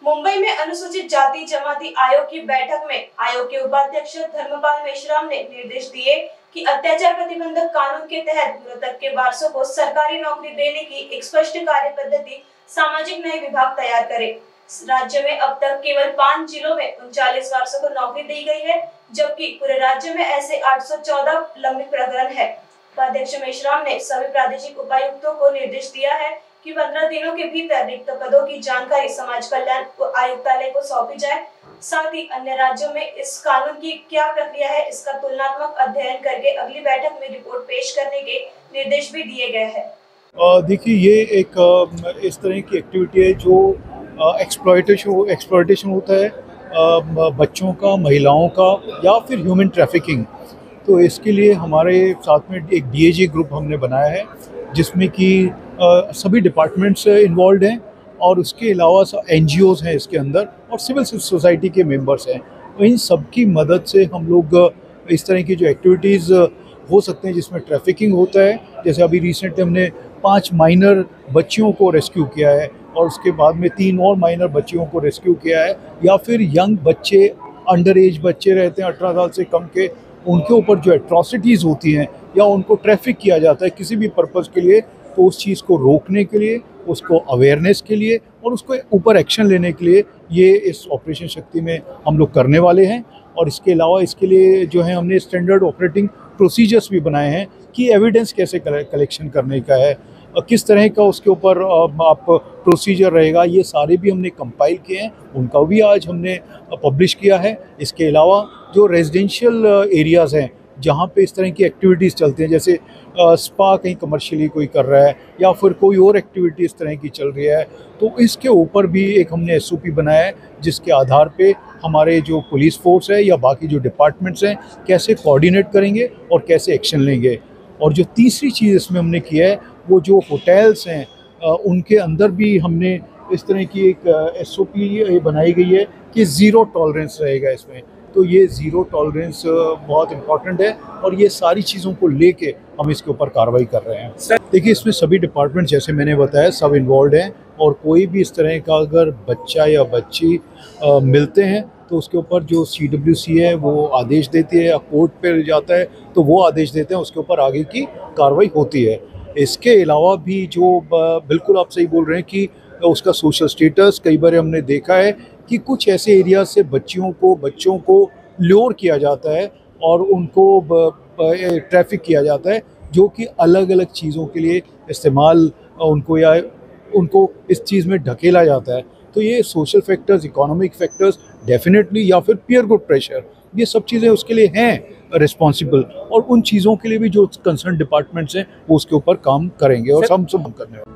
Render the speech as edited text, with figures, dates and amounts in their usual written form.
मुंबई में अनुसूचित जाति जमाती आयोग की बैठक में आयोग के उपाध्यक्ष धर्मपाल मेश्राम ने निर्देश दिए कि अत्याचार प्रतिबंधक कानून के तहत मृतक के वारसों को सरकारी नौकरी देने की एक स्पष्ट कार्य पद्धति सामाजिक न्याय विभाग तैयार करे। राज्य में अब तक केवल 5 जिलों में 39 वारसों को नौकरी दी गई है, जबकि पूरे राज्य में ऐसे 814 लंबित प्रकरण है। उपाध्यक्ष मेश्राम ने सभी प्रादेशिक उपायुक्तों को निर्देश दिया है कि 15 दिनों के भीतर रिक्त पदों की जानकारी समाज कल्याण आयुक्तालय को सौंपी जाए। साथ ही अन्य राज्यों में इस कानून की क्या प्रक्रिया है, इसका तुलनात्मक अध्ययन करके अगली बैठक में रिपोर्ट पेश करने के निर्देश भी दिए गए हैं। देखिए, ये एक इस तरह की एक्टिविटी है जो एक्सप्लॉयटेशन होता है बच्चों का, महिलाओं का या फिर ह्यूमन ट्रैफिकिंग। तो इसके लिए हमारे साथ में एक डीएजी ग्रुप हमने बनाया है जिसमें कि सभी डिपार्टमेंट्स इन्वॉल्व हैं और उसके अलावा एनजीओज़ हैं इसके अंदर और सिविल सोसाइटी के मेंबर्स हैं। इन सब की मदद से हम लोग इस तरह की जो एक्टिविटीज़ हो सकते हैं जिसमें ट्रैफिकिंग होता है, जैसे अभी रिसेंटली हमने 5 माइनर बच्चियों को रेस्क्यू किया है और उसके बाद में 3 और माइनर बच्चियों को रेस्क्यू किया है, या फिर यंग बच्चे, अंडर एज बच्चे रहते हैं 18 साल से कम के, उनके ऊपर जो एट्रॉसिटीज़ होती हैं या उनको ट्रैफिक किया जाता है किसी भी पर्पज़ के लिए, तो उस चीज़ को रोकने के लिए, उसको अवेयरनेस के लिए और उसको ऊपर एक्शन लेने के लिए ये इस ऑपरेशन शक्ति में हम लोग करने वाले हैं। और इसके अलावा इसके लिए जो है हमने स्टैंडर्ड ऑपरेटिंग प्रोसीजर्स भी बनाए हैं कि एविडेंस कैसे कलेक्शन करने का है, किस तरह का उसके ऊपर आप प्रोसीजर रहेगा, ये सारे भी हमने कंपाइल किए हैं, उनका भी आज हमने पब्लिश किया है। इसके अलावा जो रेजिडेंशियल एरियाज़ हैं जहाँ पे इस तरह की एक्टिविटीज़ चलती हैं, जैसे स्पा कहीं कमर्शियली कोई कर रहा है या फिर कोई और एक्टिविटी इस तरह की चल रही है, तो इसके ऊपर भी एक हमने एसओपी बनाया है जिसके आधार पे हमारे जो पुलिस फोर्स है या बाकी जो डिपार्टमेंट्स हैं कैसे कोऑर्डिनेट करेंगे और कैसे एक्शन लेंगे। और जो तीसरी चीज़ इसमें हमने किया है वो जो होटल्स हैं उनके अंदर भी हमने इस तरह की एक एसओपी बनाई गई है कि ज़ीरो टॉलरेंस रहेगा इसमें। तो ये ज़ीरो टॉलरेंस बहुत इम्पॉर्टेंट है और ये सारी चीज़ों को लेके हम इसके ऊपर कार्रवाई कर रहे हैं। देखिए, इसमें सभी डिपार्टमेंट जैसे मैंने बताया सब इन्वॉल्व हैं और कोई भी इस तरह का अगर बच्चा या बच्ची मिलते हैं तो उसके ऊपर जो CWC है वो आदेश देती है या कोर्ट पे जाता है तो वो आदेश देते हैं, उसके ऊपर आगे की कार्रवाई होती है। इसके अलावा भी जो बिल्कुल आप सही बोल रहे हैं कि उसका सोशल स्टेटस, कई बार हमने देखा है कि कुछ ऐसे एरिया से बच्चों को ल्योर किया जाता है और उनको ट्रैफिक किया जाता है जो कि अलग अलग चीज़ों के लिए इस्तेमाल उनको इस चीज़ में ढकेला जाता है। तो ये social factors, economic factors definitely, या फिर पीयर ग्रुप प्रेशर, ये सब चीज़ें उसके लिए हैं रिस्पॉन्सिबल, और उन चीज़ों के लिए भी जो कंसर्न डिपार्टमेंट्स हैं वो उसके ऊपर काम करेंगे और हम सब करने वाले।